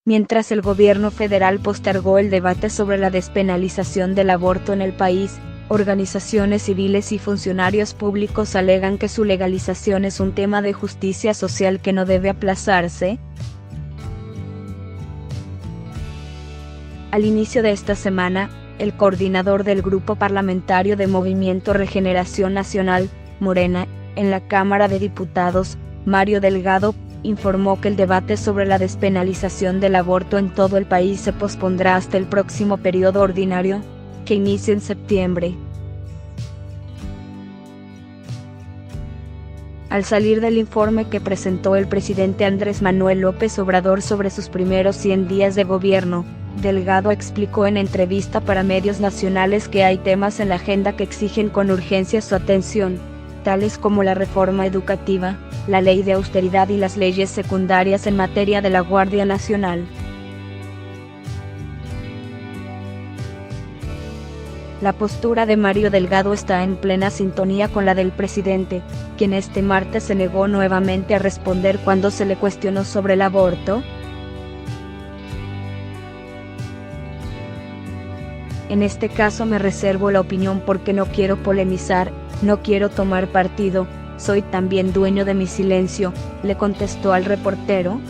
Mientras el gobierno federal postergó el debate sobre la despenalización del aborto en el país, organizaciones civiles y funcionarios públicos alegan que su legalización es un tema de justicia social que no debe aplazarse. Al inicio de esta semana, el coordinador del grupo parlamentario de Movimiento Regeneración Nacional, Morena, en la Cámara de Diputados, Mario Delgado, informó que el debate sobre la despenalización del aborto en todo el país se pospondrá hasta el próximo periodo ordinario, que inicia en septiembre. Al salir del informe que presentó el presidente Andrés Manuel López Obrador sobre sus primeros 100 días de gobierno, Delgado explicó en entrevista para medios nacionales que hay temas en la agenda que exigen con urgencia su atención, tales como la reforma educativa, la ley de austeridad y las leyes secundarias en materia de la Guardia Nacional. La postura de Mario Delgado está en plena sintonía con la del presidente, quien este martes se negó nuevamente a responder cuando se le cuestionó sobre el aborto. En este caso me reservo la opinión porque no quiero polemizar, no quiero tomar partido, soy también dueño de mi silencio, le contestó al reportero.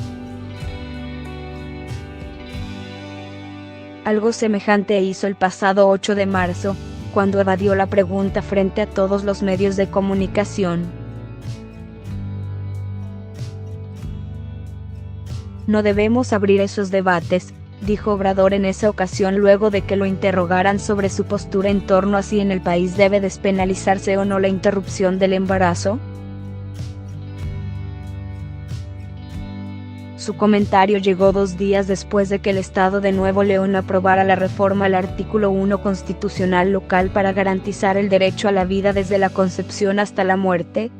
Algo semejante hizo el pasado 8 de marzo, cuando evadió la pregunta frente a todos los medios de comunicación. No debemos abrir esos debates, dijo Obrador en esa ocasión luego de que lo interrogaran sobre su postura en torno a si en el país debe despenalizarse o no la interrupción del embarazo. Su comentario llegó 2 días después de que el Estado de Nuevo León aprobara la reforma al artículo 1 constitucional local para garantizar el derecho a la vida desde la concepción hasta la muerte.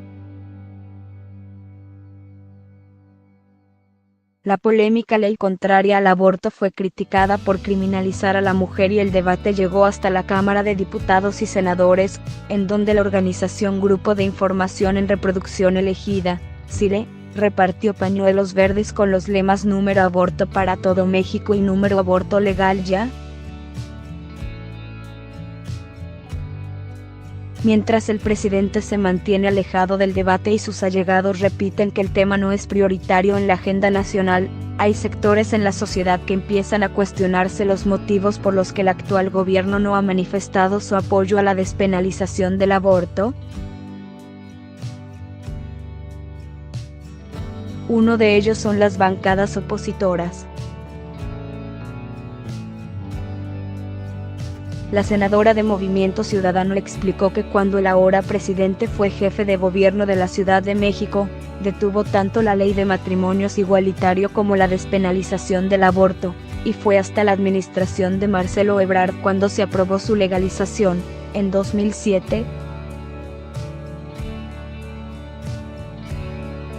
La polémica ley contraria al aborto fue criticada por criminalizar a la mujer y el debate llegó hasta la Cámara de Diputados y Senadores, en donde la organización Grupo de Información en Reproducción Elegida, CIRE, repartió pañuelos verdes con los lemas número aborto para todo México y número aborto legal ya. Mientras el presidente se mantiene alejado del debate y sus allegados repiten que el tema no es prioritario en la agenda nacional, hay sectores en la sociedad que empiezan a cuestionarse los motivos por los que el actual gobierno no ha manifestado su apoyo a la despenalización del aborto. Uno de ellos son las bancadas opositoras. La senadora de Movimiento Ciudadano explicó que cuando el ahora presidente fue jefe de gobierno de la Ciudad de México, detuvo tanto la ley de matrimonios igualitario como la despenalización del aborto, y fue hasta la administración de Marcelo Ebrard cuando se aprobó su legalización, en 2007.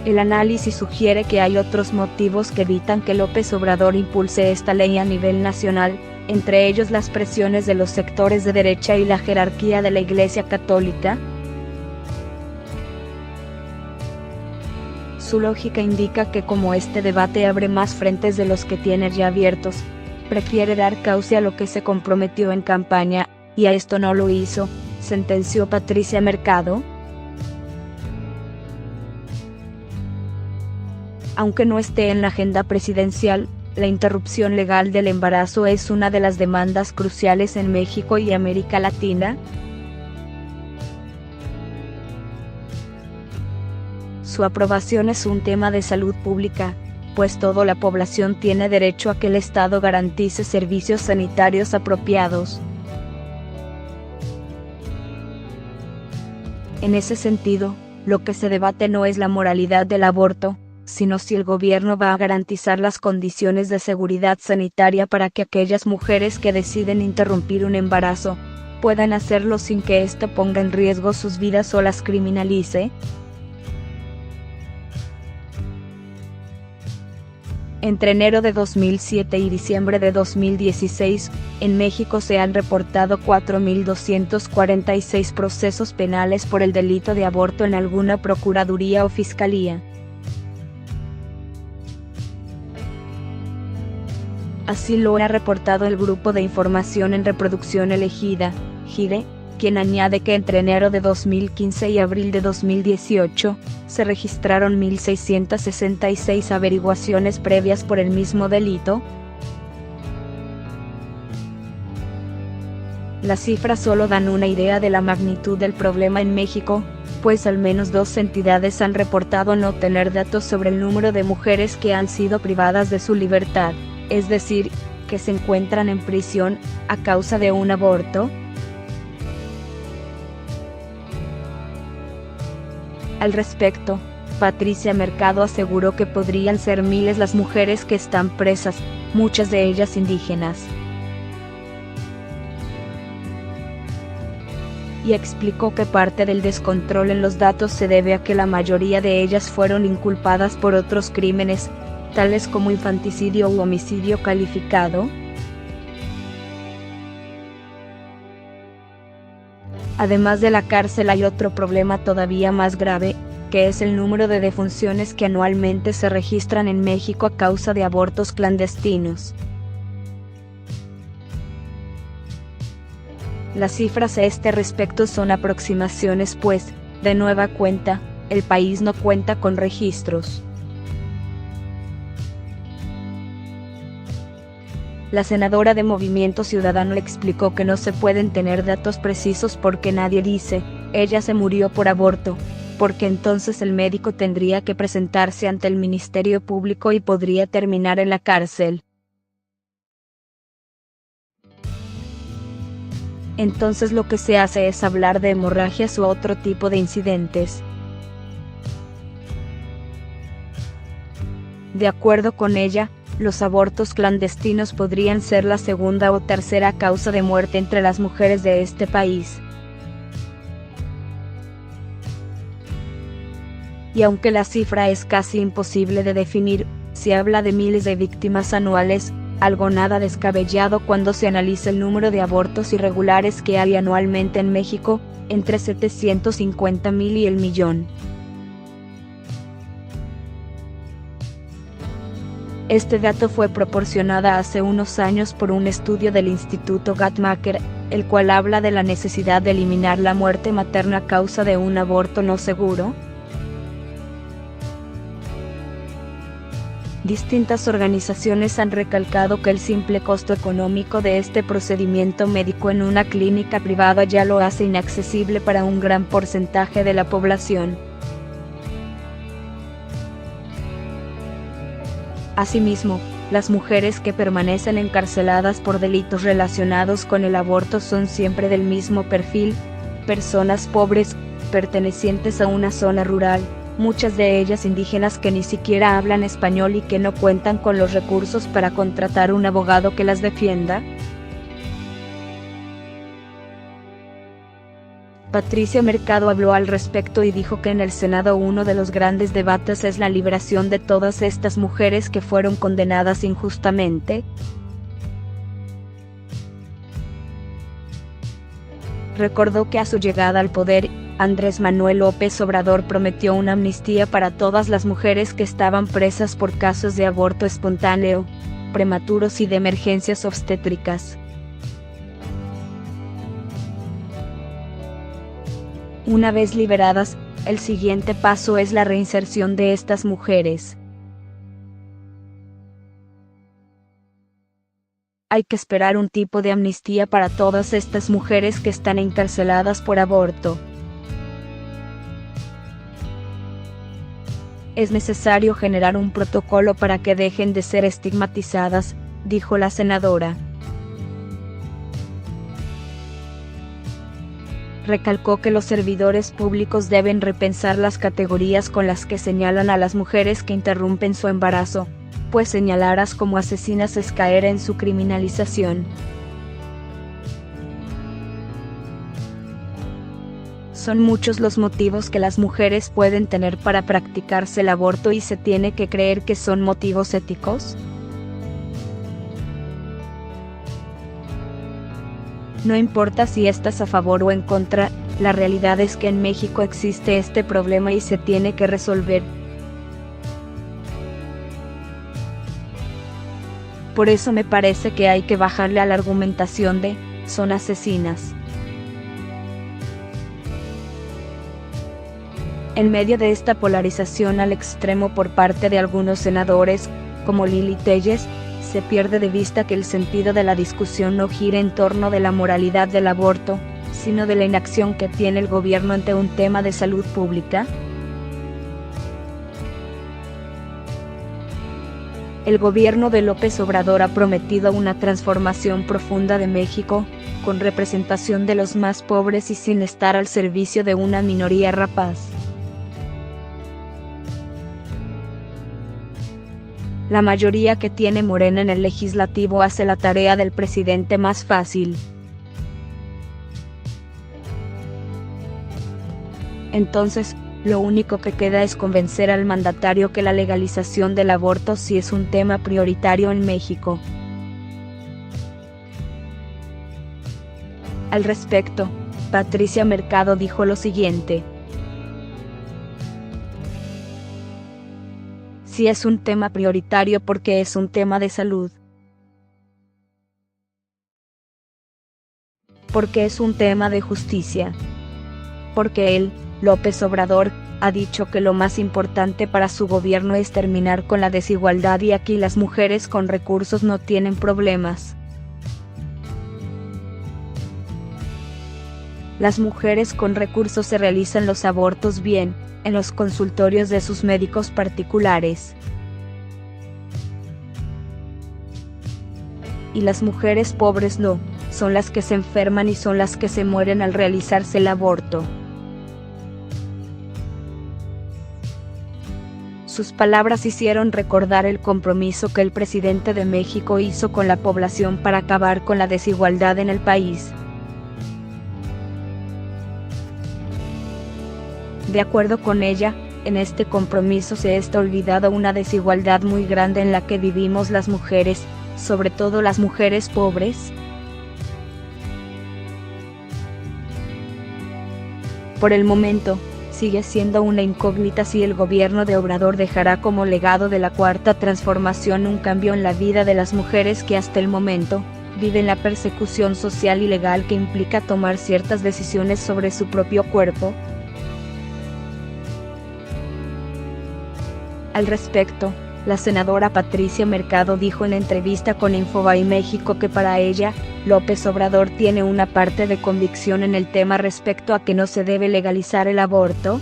El análisis sugiere que hay otros motivos que evitan que López Obrador impulse esta ley a nivel nacional, entre ellos las presiones de los sectores de derecha y la jerarquía de la Iglesia Católica. Su lógica indica que como este debate abre más frentes de los que tiene ya abiertos, prefiere dar cauce a lo que se comprometió en campaña, y a esto no lo hizo, sentenció Patricia Mercado. Aunque no esté en la agenda presidencial, la interrupción legal del embarazo es una de las demandas cruciales en México y América Latina. Su aprobación es un tema de salud pública, pues toda la población tiene derecho a que el Estado garantice servicios sanitarios apropiados. En ese sentido, lo que se debate no es la moralidad del aborto, sino si el gobierno va a garantizar las condiciones de seguridad sanitaria para que aquellas mujeres que deciden interrumpir un embarazo, puedan hacerlo sin que esto ponga en riesgo sus vidas o las criminalice. Entre enero de 2007 y diciembre de 2016, en México se han reportado 4.246 procesos penales por el delito de aborto en alguna procuraduría o fiscalía. Así lo ha reportado el Grupo de Información en Reproducción Elegida, GIRE, quien añade que entre enero de 2015 y abril de 2018, se registraron 1.666 averiguaciones previas por el mismo delito. Las cifras solo dan una idea de la magnitud del problema en México, pues al menos 2 entidades han reportado no tener datos sobre el número de mujeres que han sido privadas de su libertad, es decir, que se encuentran en prisión a causa de un aborto. Al respecto, Patricia Mercado aseguró que podrían ser miles las mujeres que están presas, muchas de ellas indígenas. Y explicó que parte del descontrol en los datos se debe a que la mayoría de ellas fueron inculpadas por otros crímenes, tales como infanticidio u homicidio calificado. Además de la cárcel hay otro problema todavía más grave, que es el número de defunciones que anualmente se registran en México a causa de abortos clandestinos. Las cifras a este respecto son aproximaciones pues, de nueva cuenta, el país no cuenta con registros. La senadora de Movimiento Ciudadano explicó que no se pueden tener datos precisos porque nadie dice, ella se murió por aborto, porque entonces el médico tendría que presentarse ante el Ministerio Público y podría terminar en la cárcel. Entonces lo que se hace es hablar de hemorragias u otro tipo de incidentes. De acuerdo con ella, los abortos clandestinos podrían ser la segunda o tercera causa de muerte entre las mujeres de este país. Y aunque la cifra es casi imposible de definir, se habla de miles de víctimas anuales, algo nada descabellado cuando se analiza el número de abortos irregulares que hay anualmente en México, entre 750,000 y el millón. Este dato fue proporcionada hace unos años por un estudio del Instituto Guttmacher, el cual habla de la necesidad de eliminar la muerte materna a causa de un aborto no seguro. Distintas organizaciones han recalcado que el simple costo económico de este procedimiento médico en una clínica privada ya lo hace inaccesible para un gran porcentaje de la población. Asimismo, las mujeres que permanecen encarceladas por delitos relacionados con el aborto son siempre del mismo perfil, personas pobres, pertenecientes a una zona rural, muchas de ellas indígenas que ni siquiera hablan español y que no cuentan con los recursos para contratar un abogado que las defienda. Patricia Mercado habló al respecto y dijo que en el Senado uno de los grandes debates es la liberación de todas estas mujeres que fueron condenadas injustamente. Recordó que a su llegada al poder, Andrés Manuel López Obrador prometió una amnistía para todas las mujeres que estaban presas por casos de aborto espontáneo, prematuros y de emergencias obstétricas. Una vez liberadas, el siguiente paso es la reinserción de estas mujeres. Hay que esperar un tipo de amnistía para todas estas mujeres que están encarceladas por aborto. Es necesario generar un protocolo para que dejen de ser estigmatizadas, dijo la senadora. Recalcó que los servidores públicos deben repensar las categorías con las que señalan a las mujeres que interrumpen su embarazo, pues señalarlas como asesinas es caer en su criminalización. Son muchos los motivos que las mujeres pueden tener para practicarse el aborto y se tiene que creer que son motivos éticos. No importa si estás a favor o en contra, la realidad es que en México existe este problema y se tiene que resolver. Por eso me parece que hay que bajarle a la argumentación de son asesinas. En medio de esta polarización al extremo por parte de algunos senadores, como Lili Telles, se pierde de vista que el sentido de la discusión no gira en torno de la moralidad del aborto, sino de la inacción que tiene el gobierno ante un tema de salud pública. El gobierno de López Obrador ha prometido una transformación profunda de México, con representación de los más pobres y sin estar al servicio de una minoría rapaz. La mayoría que tiene Morena en el legislativo hace la tarea del presidente más fácil. Entonces, lo único que queda es convencer al mandatario que la legalización del aborto sí es un tema prioritario en México. Al respecto, Patricia Mercado dijo lo siguiente: sí es un tema prioritario porque es un tema de salud. Porque es un tema de justicia. Porque él, López Obrador, ha dicho que lo más importante para su gobierno es terminar con la desigualdad y aquí las mujeres con recursos no tienen problemas. Las mujeres con recursos se realizan los abortos bien, en los consultorios de sus médicos particulares. Y las mujeres pobres no, son las que se enferman y son las que se mueren al realizarse el aborto. Sus palabras hicieron recordar el compromiso que el presidente de México hizo con la población para acabar con la desigualdad en el país. De acuerdo con ella, en este compromiso se está olvidada una desigualdad muy grande en la que vivimos las mujeres, sobre todo las mujeres pobres. Por el momento, sigue siendo una incógnita si el gobierno de Obrador dejará como legado de la Cuarta Transformación un cambio en la vida de las mujeres que hasta el momento viven la persecución social y legal que implica tomar ciertas decisiones sobre su propio cuerpo. Al respecto, la senadora Patricia Mercado dijo en entrevista con Infobae México que para ella, López Obrador tiene una parte de convicción en el tema respecto a que no se debe legalizar el aborto.